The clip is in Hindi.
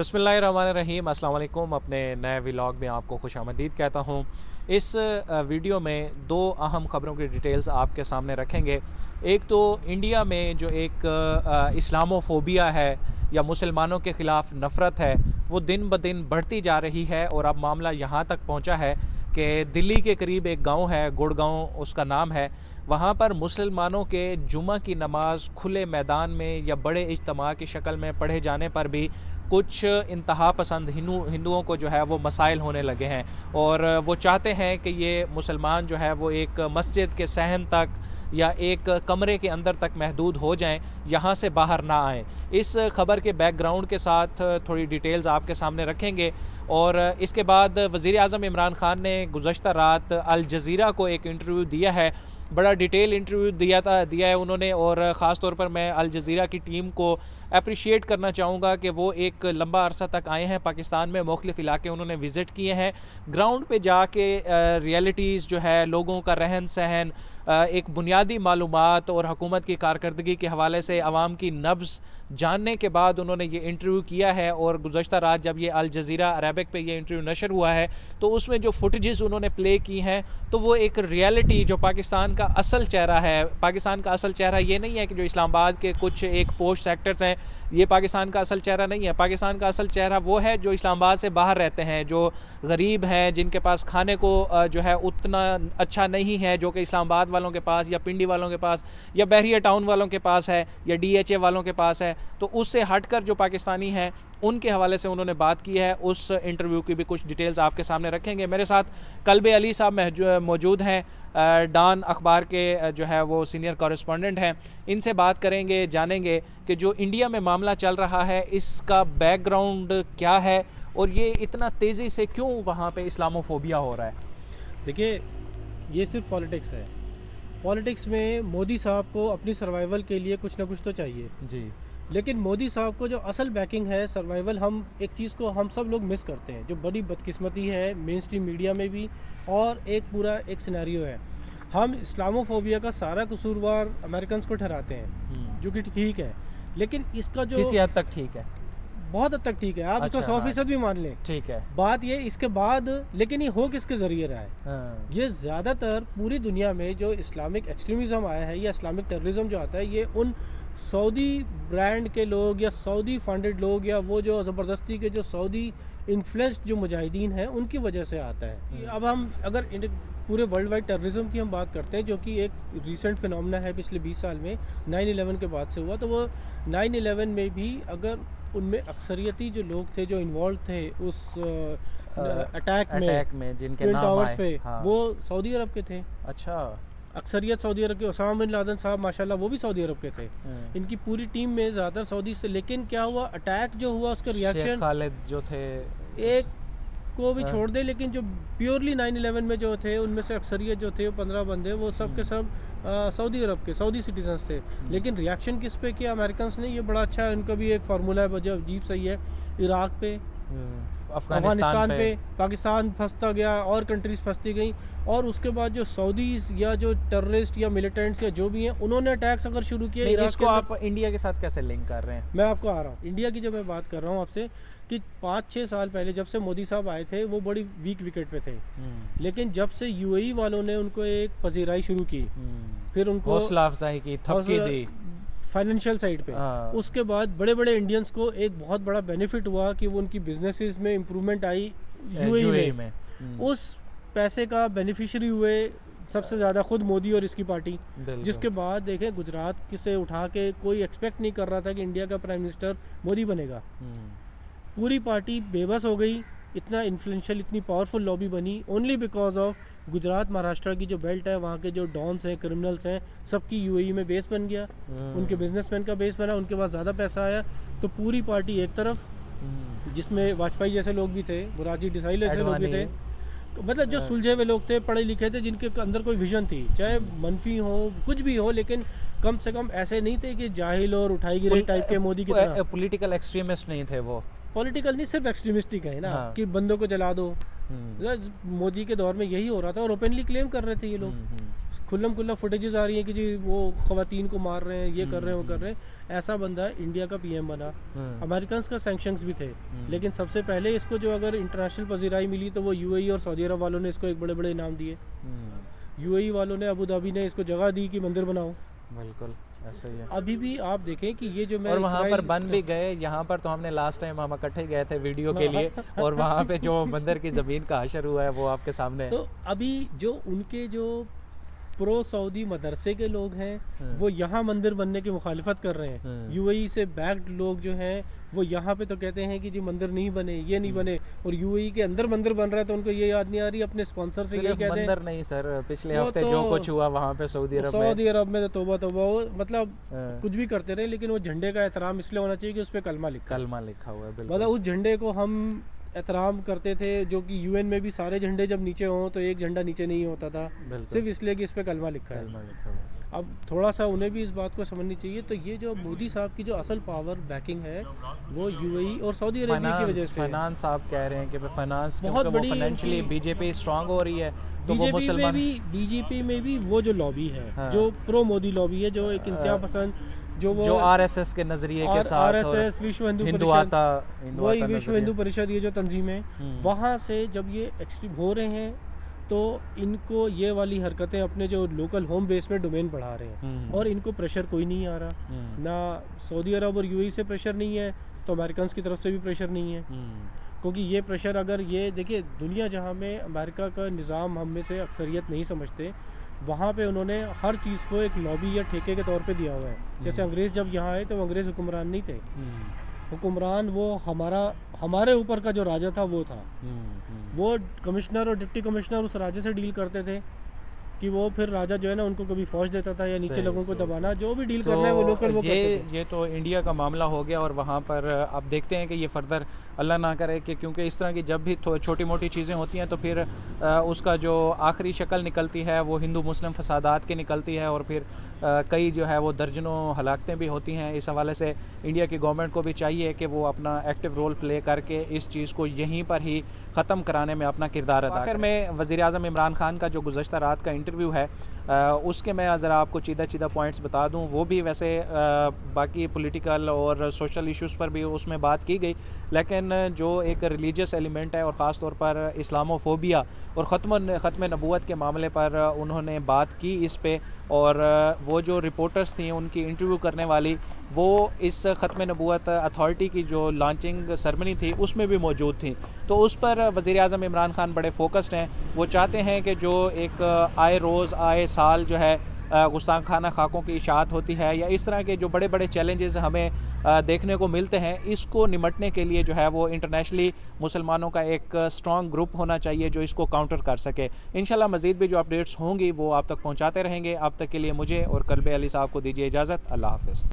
बिस्मिल्लाहिर्रहमानिर्रहीम, अस्सलाम वालेकुम। अपने नए व्लॉग में आपको खुशामदीद कहता हूँ। इस वीडियो में दो अहम ख़बरों की डिटेल्स आपके सामने रखेंगे। एक तो इंडिया में जो एक इस्लामोफोबिया है या मुसलमानों के ख़िलाफ़ नफ़रत है, वो दिन ब दिन बढ़ती जा रही है और अब मामला यहाँ तक पहुँचा है कि दिल्ली के करीब एक गांव है, गुड़गांव उसका नाम है। वहाँ पर मुसलमानों के जुमा की नमाज खुले मैदान में या बड़े इज्तिमा की शक्ल में पढ़े जाने पर भी कुछ इंतहा पसंद हिंदुओं को जो है वो मसाइल होने लगे हैं और वो चाहते हैं कि ये मुसलमान जो है वो एक मस्जिद के सहन तक या एक कमरे के अंदर तक महदूद हो जाएं, यहाँ से बाहर ना आएं। इस खबर के बैकग्राउंड के साथ थोड़ी डिटेल्स आपके सामने रखेंगे। और इसके बाद वज़ीर आज़म इमरान खान ने गुज़श्ता रात अल जज़ीरा को एक इंटरव्यू दिया है, बड़ा डिटेल इंटरव्यू दिया है उन्होंने। और ख़ास तौर पर मैं अल जज़ीरा की टीम को अप्रिशिएट करना चाहूँगा कि वो एक लंबा अरसा तक आए हैं पाकिस्तान में, मुख्तलिफ़ इलाके उन्होंने विज़िट किए हैं। ग्राउंड पे जाके रियलिटीज़ जो है, लोगों का रहन सहन, एक बुनियादी मालूमात और हुकूमत की कारकर्दगी के हवाले से आवाम की नब्ज़ जानने के बाद उन्होंने ये इंटरव्यू किया है। और गुज़श्ता रात जब ये अल जज़ीरा अरबिक पे ये इंटरव्यू नशर हुआ है तो उसमें जो फुटेजेस उन्होंने प्ले की हैं तो वो एक रियलिटी जो पाकिस्तान का असल चेहरा है। पाकिस्तान का असल चेहरा ये नहीं है कि जो इस्लामाबाद के कुछ एक पोस्ट सेक्टर्स हैं, ये पाकिस्तान का असल चेहरा नहीं है। पाकिस्तान का असल चेहरा वो है जो इस्लामाबाद से बाहर रहते हैं, जो गरीब हैं, जिनके पास खाने को जो है उतना अच्छा नहीं है जो कि इस्लामाबाद वालों के पास या पिंडी वालों के पास या बहरिया टाउन वालों के पास है या DHA वालों के पास है। तो उससे हटकर जो पाकिस्तानी हैं उनके हवाले से उन्होंने बात की है। उस इंटरव्यू की भी कुछ डिटेल्स आपके सामने रखेंगे। मेरे साथ कल्बे अली साहब मौजूद हैं, डॉन अखबार के जो है वो सीनियर कॉरेस्पॉन्डेंट हैं। इनसे बात करेंगे, जानेंगे कि जो इंडिया में मामला चल रहा है इसका बैकग्राउंड क्या है और ये इतना तेज़ी से क्यों वहाँ पे इस्लामोफोबिया हो रहा है। देखिए, ये सिर्फ पॉलिटिक्स है। पॉलिटिक्स में मोदी साहब को अपनी सर्वाइवल के लिए कुछ ना कुछ तो चाहिए जी, लेकिन मोदी साहब को जो असल बैकिंग है सर्वाइवल, हम एक चीज़ को हम सब लोग मिस करते हैं, जो बड़ी बदकिस्मती है मेन स्ट्रीम मीडिया में भी, और एक पूरा एक सिनेरियो है। हम इस्लामोफोबिया का सारा कसूरवार अमेरिकन को ठहराते हैं, जो कि ठीक है, लेकिन इसका जो किसी हद तक ठीक है, बहुत हद तक ठीक है, आप अच्छा, इसका 100% भी मान लें, ठीक है। बात ये इसके बाद, लेकिन ये हो किसके ज़रिए रहा है। हाँ, ये ज़्यादातर पूरी दुनिया में जो इस्लामिक एक्सट्रीमिज़म आया है या इस्लामिक टेररिज्म जो आता है, ये उन सऊदी ब्रांड के लोग या सऊदी फंडेड लोग या वो जो ज़बरदस्ती के जो सऊदी इन्फ्लुएंस्ड जो मुजाहिदीन हैं उनकी वजह से आता है। अब हम अगर पूरे वर्ल्ड वाइड टेररिज्म की हम बात करते हैं, जो कि एक रीसेंट फिनोमेना है पिछले 20 साल में, 9/11 के बाद से हुआ, तो वो 9/11 में भी अगर उनमें अक्सरियती जो लोग थे जो इन्वॉल्व थे उस अटैक में जिनके ट्विन नाम टावर्स आए, पे, हाँ। वो सऊदी अरब के थे। अच्छा, अक्सरियत सऊदी अरब के। ओसामा बिन लादेन साहब माशाल्लाह वो भी सऊदी अरब के थे। हाँ। इनकी पूरी टीम में ज़्यादातर सऊदी से, लेकिन क्या हुआ, अटैक जो हुआ उसका शेख रिएक्शन खालिद जो थे, एक को भी हाँ। छोड़ दे, लेकिन जो प्योरली 9/11 में जो थे उनमें से अक्सरियत जो थे वो 15 बंदे, वो सब के सब सऊदी अरब के सऊदी सिटीजन्स थे। लेकिन रिएक्शन किस पे किया अमेरिकन ने, ये बड़ा अच्छा है, उनका भी एक फार्मूला है जो अजीब सही है। इराक पे, अफगानिस्तान पे, पाकिस्तान फंसता गया और कंट्रीज फंसती गई, और उसके बाद जो सऊदीज या जो टेररिस्ट या मिलिटेंट्स या जो भी हैं उन्होंने अटैक्स अगर शुरू किए इराक इसको आप इंडिया के साथ कैसे लिंक कर रहे हैं? मैं आपको आ रहा हूँ इंडिया की, जब मैं बात कर रहा हूँ आपसे कि 5-6 साल पहले जब से मोदी साहब आए थे वो बड़ी वीक विकेट पे थे, लेकिन जब से UAE वालों ने उनको एक पजीराई शुरू की, फिर उनको हौसला अफजाई की, थपकी दी फाइनेंशियल साइड पे, उसके बाद बड़े बड़े इंडियंस को एक बहुत बड़ा बेनिफिट हुआ कि वो उनकी बिजनेसेस में इम्प्रूवमेंट आई UAE में। उस पैसे का बेनिफिशियरी हुए सबसे ज़्यादा खुद मोदी और इसकी पार्टी, जिसके बाद देखें गुजरात से उठा के कोई एक्सपेक्ट नहीं कर रहा था कि इंडिया का प्राइम मिनिस्टर मोदी बनेगा। पूरी पार्टी बेबस हो गई, इतना इन्फ्लुएंशियल, इतनी पावरफुल लॉबी बनी only because of Gujarat Maharashtra की जो बेल्ट है, वहाँ के जो डॉन्स हैं, क्रिमिनल्स हैं, सबकी UAE में बेस बन गया, उनके बिजनेसमैन का बेस बना, उनके पास ज़्यादा पैसा आया, तो पूरी पार्टी एक तरफ, जिसमें वाजपेयी जैसे लोग भी थे, मुरारजी देसाई जैसे लोग भी थे, मतलब जो सुलझे हुए लोग थे, पढ़े लिखे थे, जिनके अंदर कोई विजन थी, चाहे मनफी हो कुछ भी हो, लेकिन कम से कम ऐसे नहीं थे कि जाहिल और उठाई गिरे टाइप के मोदी की तरह। पॉलिटिकल एक्सट्रीमिस्ट नहीं थे वो, पॉलिटिकल नहीं, सिर्फ एक्सट्रीमिस्टिक है ना, कि बंदों को जला दो। मोदी के दौर में यही हो रहा था और ओपनली क्लेम कर रहे थे ये लोग। खुल्लम खुल्ला फुटेजेस आ रही हैं कि जी वो ख़वातीन को मार रहे हैं, ये कर रहे हैं, वो कर रहे हैं। ऐसा बंदा इंडिया का पीएम बना। अमेरिकन का सैंक्शंस भी थे, लेकिन सबसे पहले इसको जो अगर इंटरनेशनल पजीराई मिली तो वो यूएई और सऊदी अरब वालों ने इसको एक बड़े बड़े इनाम दिए। यूएई वालों ने, अबू धाबी ने इसको जगह दी कि मंदिर बनाओ। बिल्कुल ऐसा ही है। अभी भी आप देखें कि ये जो मैं और वहाँ पर बन भी गए, यहाँ पर तो हमने लास्ट टाइम हम इकट्ठे गए थे वीडियो के लिए, और वहाँ पे जो मंदिर की ज़मीन का हशर हुआ है वो आपके सामने है। तो अभी जो उनके जो प्रो सऊदी मदरसे के लोग हैं वो यहाँ मंदिर बनने की मुखालिफत कर रहे हैं। यूएई से बैक्ड लोग जो हैं वो यहाँ पे तो कहते हैं कि जी मंदिर नहीं बने, ये नहीं बने, और यूएई के अंदर मंदिर बन रहा है तो उनको ये याद नहीं आ रही अपने स्पॉन्सर से। ये कहते हैं मंदिर नहीं सर, पिछले हफ्ते जो कुछ हुआ वहाँ पे सऊदी अरब में तो तौबा तौबा, मतलब कुछ भी करते रहे, लेकिन वो झंडे का एहतराम इसलिए होना चाहिए कि उस पर कलमा लिखा हुआ है। मतलब उस झंडे को हम एहतराम करते थे, जो कि यूएन में भी सारे झंडे जब नीचे हों तो एक झंडा नीचे नहीं होता था, सिर्फ इसलिए कि इस पे कलमा लिखा है। अब थोड़ा सा उन्हें भी इस बात को समझनी चाहिए। तो ये जो मोदी साहब की जो असल पावर बैकिंग है वो यूएई और सऊदी अरेबिया की वजह से। फाइनेंस साहब कह रहे हैं कि फाइनेंस बहुत बड़ी, फाइनेंशियली बीजेपी स्ट्रांग हो रही है, तो वो मुसलमान बीजेपी में भी वो जो लॉबी है, जो प्रो मोदी लॉबी है, जो एक इंतहा पसंद, जो आरएसएस के नजरिए के साथ, आरएसएस, विश्व हिंदू परिषद, वही विश्व हिंदू परिषद, ये जो तंजीमें, वहाँ से जब ये एक्सट्रीम हो रहे हैं तो इनको ये वाली हरकतें अपने जो लोकल होम बेस में डोमेन बढ़ा रहे हैं, और इनको प्रेशर कोई नहीं आ रहा, ना सऊदी अरब और यूएई से प्रेशर नहीं है, तो अमेरिकन की तरफ से भी प्रेशर नहीं है। क्योंकि ये प्रेशर, अगर ये देखिए दुनिया जहाँ में अमेरिका का निज़ाम हम में से अक्सरियत नहीं समझते, वहाँ पे उन्होंने हर चीज़ को एक लॉबी या ठेके के तौर पे दिया हुआ है। जैसे अंग्रेज़ जब यहाँ आए तो वो अंग्रेज़ हुक्मरान नहीं थे, हुक्मरान वो हमारे ऊपर का जो राजा था वो था। वो कमिश्नर और डिप्टी कमिश्नर उस राजा से डील करते थे कि वो फिर राजा जो है ना उनको कभी फौज देता था या नीचे लोगों को दबाना, जो भी डील करना है वो लोकल वो करते थे। ये तो इंडिया का मामला हो गया, और वहाँ पर अब देखते हैं कि ये फर्दर अल्लाह ना करे कि, क्योंकि इस तरह की जब भी छोटी मोटी चीज़ें होती हैं तो फिर उसका जो आखिरी शक्ल निकलती है वो हिंदू मुस्लिम फसादात की निकलती है, और फिर कई जो है वो दर्जनों हलाकतें भी होती हैं। इस हवाले से इंडिया की गवर्नमेंट को भी चाहिए कि वो अपना एक्टिव रोल प्ले करके इस चीज़ को यहीं पर ही ख़त्म कराने में अपना किरदार अदा करें। आखिर में वज़ीर-ए-आज़म इमरान खान का जो गुज़श्ता रात का इंटरव्यू है उसके मैं ज़रा आपको सीधा पॉइंट्स बता दूं। वो भी वैसे बाकी पॉलिटिकल और सोशल इश्यूज़ पर भी उसमें बात की गई, लेकिन जो एक रिलीजियस एलिमेंट है और ख़ास तौर पर इस्लामोफोबिया और ख़त्म नबूवत के मामले पर उन्होंने बात की इस पे, और वो जो रिपोर्टर्स थी उनकी इंटरव्यू करने वाली वो इस ख़त्म नबूवत अथॉरिटी की जो लॉन्चिंग सेरेमनी थी उसमें भी मौजूद थी। तो उस पर वज़ीर-ए-आज़म इमरान खान बड़े फोकस्ड हैं। वो चाहते हैं कि जो एक आए रोज़ आए साल जो है गुस्ताख खाना खाकों की इशाअत होती है, या इस तरह के जो बड़े बड़े चैलेंजेस हमें देखने को मिलते हैं, इसको निमटने के लिए जो है वो इंटरनेशनली मुसलमानों का एक स्ट्रॉन्ग ग्रुप होना चाहिए जो इसको काउंटर कर सके। इंशाल्लाह मज़ीद भी जो अपडेट्स होंगी वो आप तक पहुँचाते रहेंगे। अब तक के लिए मुझे और कल्बे अली साहब को दीजिए इजाज़त। अल्लाह हाफ़िज़।